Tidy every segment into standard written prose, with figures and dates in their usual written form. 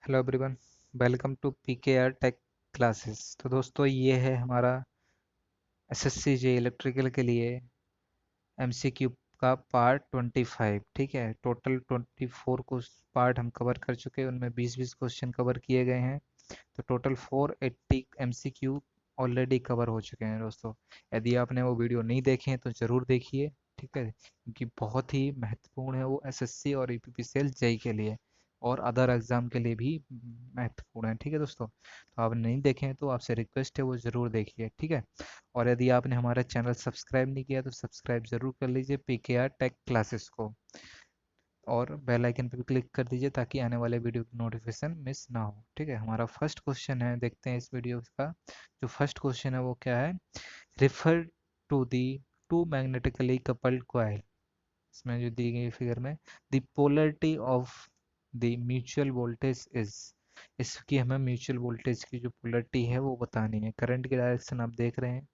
Hello everyone, welcome to PKR tech classes. तो दोस्तों, ये है हमारा एसएससी जे इलेक्ट्रिकल के लिए एमसीक्यू का पार्ट 25। ठीक है, टोटल 24 को पार्ट हम कवर कर चुके हैं, उनमें 20-20 क्वेश्चन कवर किए गए हैं। तो टोटल 480 एमसीक्यू ऑलरेडी कवर हो चुके हैं दोस्तों। यदि आपने वो वीडियो नहीं देखे हैं तो ज़रूर देखिए। ठीक है, क्योंकि बहुत ही महत्वपूर्ण है वो एसएससी और यूपीपीसीएल जेई के लिए और अदर एग्जाम के लिए भी महत्वपूर्ण है। ठीक है दोस्तों, तो आप नहीं देखें हैं तो आपसे रिक्वेस्ट है वो ज़रूर देखिए। ठीक है, और यदि आपने हमारा चैनल सब्सक्राइब नहीं किया तो सब्सक्राइब ज़रूर कर लीजिए पीकेआर टेक क्लासेस को, और बेल आइकन पर भी क्लिक कर दीजिए ताकि आने वाले वीडियो की नोटिफिकेशन मिस ना हो। ठीक है, हमारा फर्स्ट क्वेश्चन है, देखते हैं इस वीडियो का। जो फर्स्ट क्वेश्चन है वो क्या है? Refer to the two magnetically coupled coil. इसमें जो दी गई फिगर में, the polarity of the mutual voltage is. इसकी हमें म्यूचुअल वोल्टेज की जो पोलरिटी है वो बतानी है। करंट की डायरेक्शन आप देख रहे हैं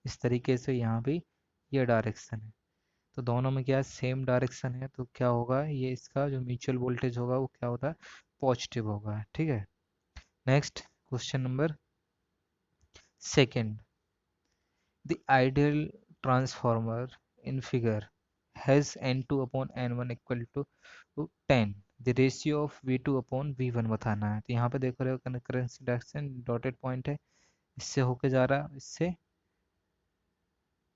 इस तरीके से, यहाँ भी ये डायरेक्शन है, तो दोनों में क्या सेम डायरेक्शन है, तो क्या होगा, ये इसका जो म्यूचुअल वोल्टेज होगा वो क्या होता है, पॉजिटिव होगा। ठीक है, next question number second. The ideal transformer in figure has n2 upon n1 equal to 10। the ratio of v2 upon v1 बताना है। तो यहाँ पे देख रहे हो करेंसी डायरेक्शन डॉटेड पॉइंट है, इससे होके जा रहा है, इससे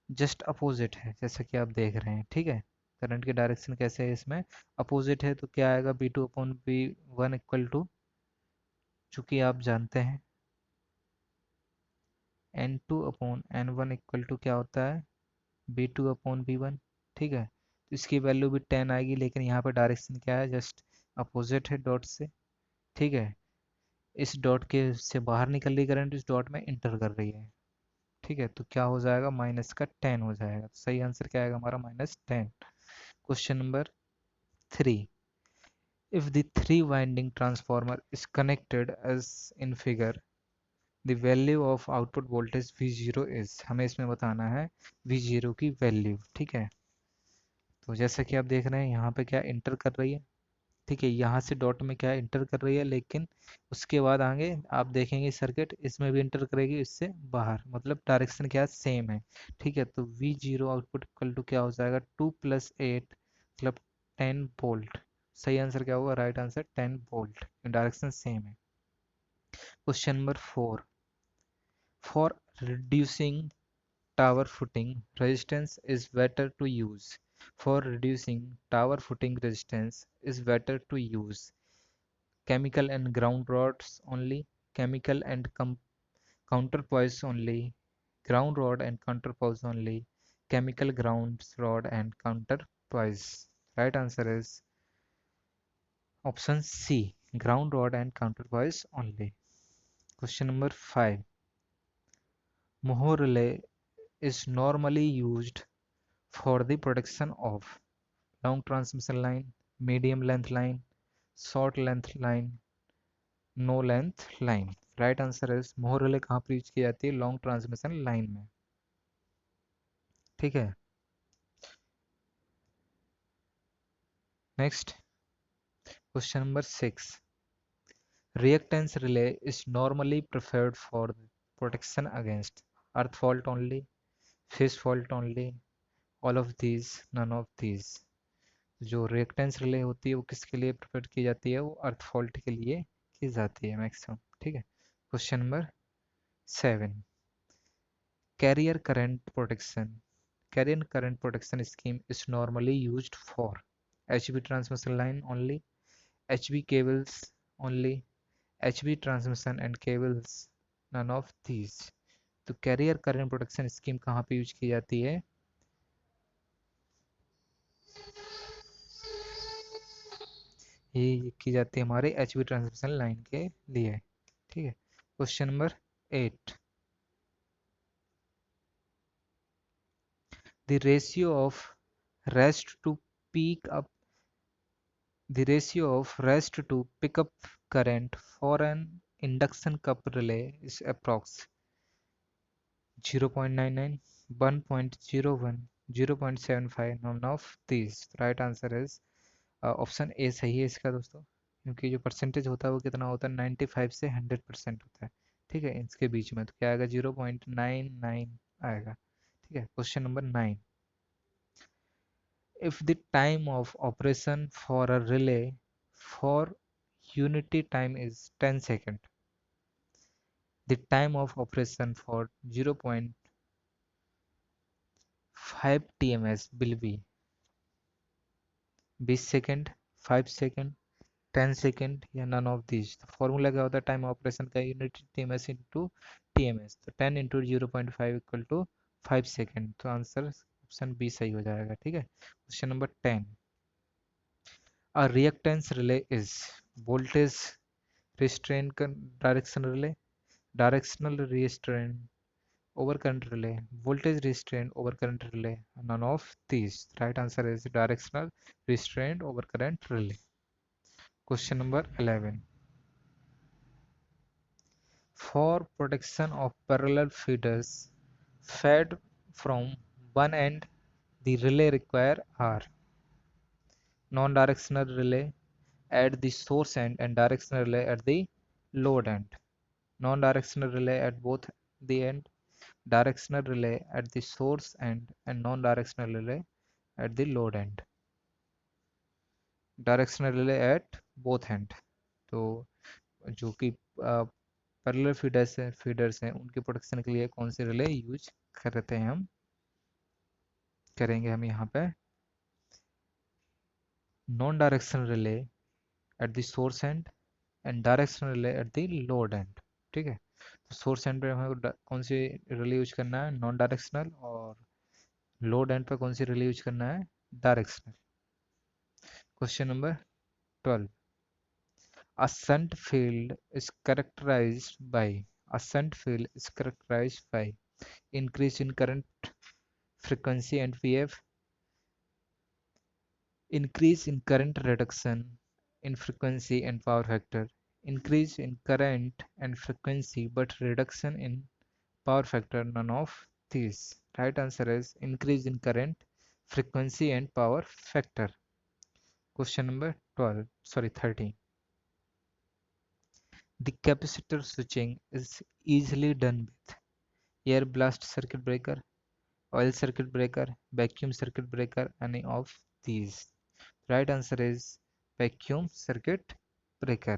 जस्ट अपोजिट है जैसा कि आप देख रहे हैं। ठीक है, करंट की डायरेक्शन कैसे है, इसमें अपोजिट है, तो क्या आएगा, B two upon B one equal to, चूंकि आप जानते हैं N two upon N one equal to क्या होता है, B two upon B one. ठीक है, तो इसकी वैल्यू भी 10 आएगी, लेकिन यहाँ पर डायरेक्शन क्या है, जस्ट अपोजिट है डॉट से। ठीक है, इस डॉट के से बाहर निकल रही करंट इस डॉट में इंटर कर रही है। ठीक है, तो क्या हो जाएगा, माइनस का 10 हो जाएगा। तो सही आंसर क्या आएगा हमारा, -10। Question number 3। If the three winding transformer is connected as in figure, the value of output voltage V0 is। हमें इसमें बताना है V0 की वैल्यू। ठीक है, तो जैसा कि आप देख रहे हैं यहाँ पे क्या इंटर कर रही है। ठीक है, यहाँ से डॉट में क्या इंटर कर रही है, लेकिन उसके बाद आगे आप देखेंगे सर्किट इसमें भी इंटर करेगी, इससे बाहर, मतलब डायरेक्शन क्या सेम है। ठीक है, तो V0 आउटपुट इक्वल टू क्या हो जाएगा, 2 + 8 मतलब 10 वोल्ट। सही आंसर क्या होगा, right answer 10 volt, direction same है। Question number 4। For reducing tower footing resistance is better to use। For reducing tower footing resistance is better to use chemical and ground rods only, chemical and counterpoise only, ground rod and counterpoise only, chemical ground rod and counterpoise। Right answer is option C, ground rod and counterpoise only। Question number 5। Moho relay is normally used for the protection of long transmission line, medium length line, short length line, no length line. Right answer है mho relay कहाँ पर use की जाती है, long transmission line में। ठीक है, next question number 6। Reactance relay is normally preferred for protection against earth fault only, phase fault only, all of these, none of these. जो रिएक्टेंस रिले होती है वो किसके लिए प्रेफर की जाती है, वो अर्थ फॉल्ट के लिए की जाती है मैक्सिमम। ठीक है, question number 7। Career current protection, carrier current protection scheme is normally used for HV transmission line only, HV cables only, HV transmission and cables, none of these। तो कैरियर करंट प्रोटेक्शन स्कीम कहाँ पे use की जाती है, ये की जाती है हमारे HV ट्रांसमिशन लाइन के लिए। ठीक है, question number 8। The ratio of reset to pick up, the ratio of rest to pickup current for an induction cup relay is approx 0.99, 1.01, 0.75, none of these। Right answer is option A सही है इसका दोस्तों। क्योंकि जो percentage होता है वो कितना होता है, 95 से 100% होता है। ठीक है, इसके बीच में तो क्या आएगा, 0.99 आएगा। ठीक है, question number 9। If the time of operation for a relay for unity time is 10 seconds, the time of operation for 0.5 TMS will be 20 second, 5 second, 10 second या नन ऑफ दिस। तो फॉर्मूला क्या होता है टाइम ऑपरेशन का, unit TMS into TMS. तो 10 into 0.5 equal to 5 second. तो answer option B सही हो जाएगा। ठीक है, question number 10। A reactance relay is voltage restraint directional relay, directional restraint overcurrent relay, voltage restraint overcurrent relay. None of these. Right answer is directional restraint overcurrent relay. Question number 11. For protection of parallel feeders fed from one end, the relay require are non-directional relay at the source end and directional relay at the load end. Non-directional relay at both the end, directional relay at the source end and non-directional relay at the load end. Directional relay at both end. तो जो कि parallel feeders हैं उनके protection के लिए कौन से relay use करते हैं, हम करेंगे हम यहाँ पे non directional relay at the source and and directional relay at the load and. ठीक है, तो सोर्स एंड पे हमें कौन सी रिले यूज करना है, नॉन डायरेक्शनल, और लोड एंड पे कौन सी रिले यूज करना है, directional. Question number 12। A shunt field is characterized by increase in current frequency and VF, increase in current reduction in frequency and power factor, increase in current and frequency but reduction in power factor, none of these. Right answer is increase in current, frequency and power factor. Question number 13. The capacitor switching is easily done with air blast circuit breaker, oil circuit breaker, vacuum circuit breaker, any of these. Right answer is vacuum circuit breaker.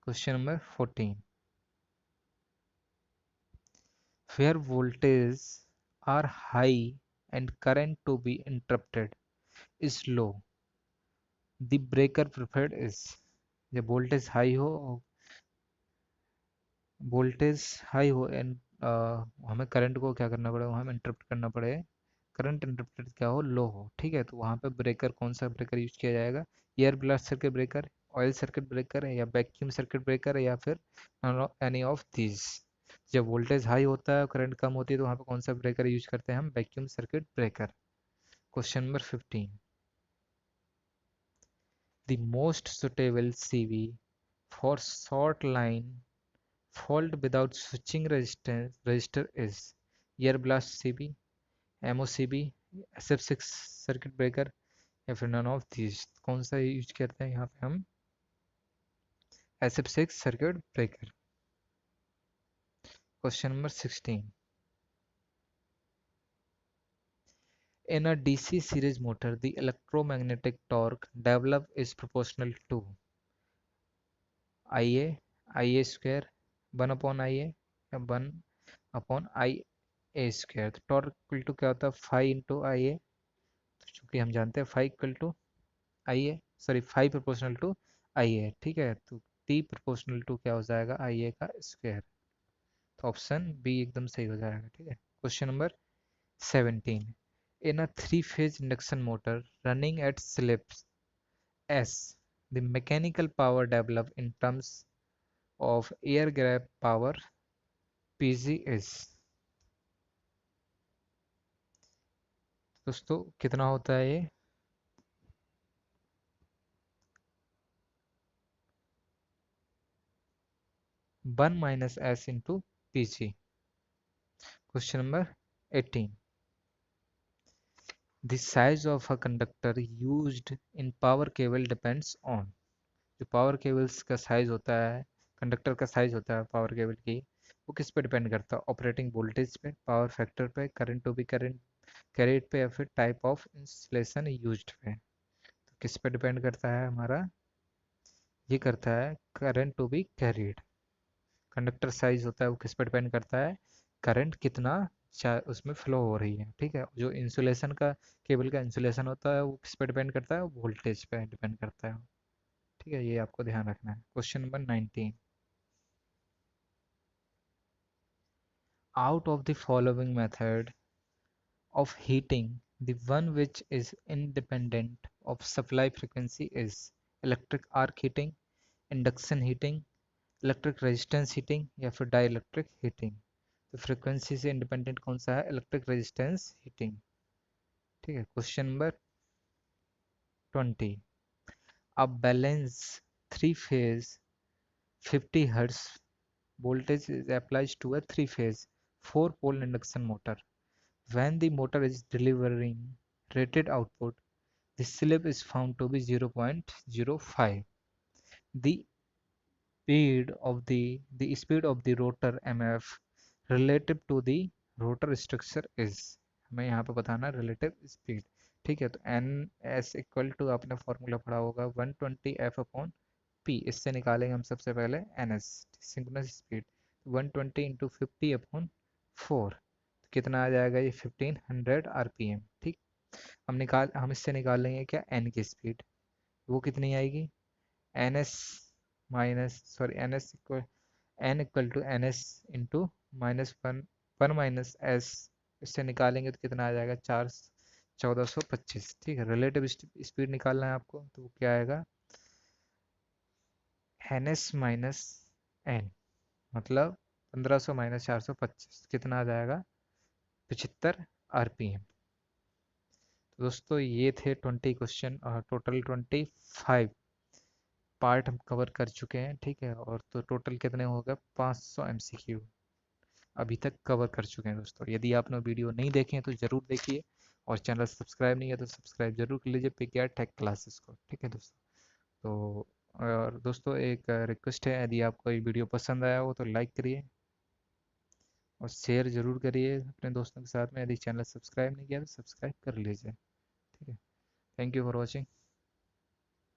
Question number 14. Where voltages are high and current to be interrupted is low, the breaker preferred is। जब voltage high हो and हमें current को क्या करना पड़े, वहाँ हमें interrupt करना पड़े, करंट इंटरप्टेड क्या हो, लो हो। ठीक है, तो वहाँ पे ब्रेकर, कौन सा ब्रेकर यूज किया जाएगा, air blast circuit breaker, oil circuit breaker या वैक्यूम सर्किट ब्रेकर या फिर एनी ऑफ दिस। जब वोल्टेज हाई होता है करंट कम होती है तो वहाँ पे कौन सा ब्रेकर यूज करते हैं हम, vacuum circuit breaker. Question number 15। The most suitable CV for short line fault without switching resistance register is air blast CB, MOCB, SF6 circuit breaker या फिर नन ऑफ दिस। कौन सा यूज करते हैं यहाँ पे हम, SF6 circuit breaker. Question number 16। In a DC series motor, the electromagnetic torque developed is proportional to IA square 1 upon IA या 1 अपॉन आई ए स्क्वायर। तो टॉर्क इक्वल टू क्या होता है, 5 इंटू आई ए। चूंकि हम जानते हैं 5 equal to I A, sorry 5 proportional to I A. ठीक है, तो टी प्रोपोर्शनल टू क्या हो जाएगा, आई ए का स्क्वायर। तो ऑप्शन बी एकदम सही हो जाएगा। ठीक है, question number 17। In a 3 phase induction motor running at slip S, the mechanical power developed in terms of air gap power PG is। दोस्तों कितना होता है ये, 1 minus S into P G. Question number 18। The size of a conductor used in power cable depends on. जो power cables का size होता है, conductor का साइज होता है पावर केबल की, वो किस पे डिपेंड करता है? ऑपरेटिंग वोल्टेज पे, पावर फैक्टर पे, current to be current carried पे, या फिर टाइप ऑफ इंसुलेशन यूज्ड पे। तो किस पे डिपेंड करता है हमारा? ये करता है current to be carried. Conductor size होता है वो किस पे डिपेंड करता है? करंट कितना उसमें फ्लो हो रही है। ठीक है, जो इंसुलेशन का, केबल का इंसुलेशन होता है वो किस पे डिपेंड करता है? वोल्टेज पे डिपेंड करता है। ठीक है, ये आपको ध्यान रखना है। Question number 19। Out of the following method of heating, the one which is independent of supply frequency is electric arc heating, induction heating, electric resistance heating, या फिर डाइलेक्ट्रिक हीटिंग। तो फ्रीक्वेंसी से इंडिपेंडेंट कौन सा है? Electric resistance heating. ठीक है, question number 20। अब balance three phase 50 hertz voltage is applied to a three-phase, four-pole induction motor. When the motor is delivering rated output, the slip is found to be 0.05. The speed of the rotor MF relative to the rotor structure is, हमें यहाँ पे बताना relative speed। ठीक है, तो N S equal to, आपने formula पढ़ा होगा 120 F अपॉन पी। इससे निकालेंगे हम सबसे पहले N S, synchronous speed. 120 into 50 upon 4, कितना आ जाएगा? ये 1500 RPM। ठीक, हम इससे निकाल लेंगे क्या? एन की स्पीड, वो कितनी आएगी? N S minus, sorry, N equal to N S into -1, 1 minus S. इससे निकालेंगे तो कितना आ जाएगा? 1425। ठीक है, रिलेटिव स्पीड निकालना है आपको, तो वो क्या आएगा? एन एस माइनस एन, मतलब 1500 माइनस 425, कितना आ जाएगा? 75 RPM। तो दोस्तों ये थे 20 क्वेश्चन, और टोटल 25 पार्ट हम कवर कर चुके हैं। ठीक है, और तो टोटल कितने हो गए? 500 MCQ अभी तक कवर कर चुके हैं दोस्तों। यदि आपने वीडियो नहीं देखे हैं तो ज़रूर देखिए, और चैनल सब्सक्राइब नहीं है तो सब्सक्राइब जरूर कर लीजिए पीकेआर टेक क्लासेस को। ठीक है दोस्तों, तो और दोस्तों एक रिक्वेस्ट है, यदि आपको ये वीडियो पसंद आया हो तो लाइक करिए और शेयर जरूर करिए अपने दोस्तों के साथ में। यदि चैनल सब्सक्राइब नहीं किया तो सब्सक्राइब कर लीजिए। ठीक है, थैंक यू फॉर वॉचिंग।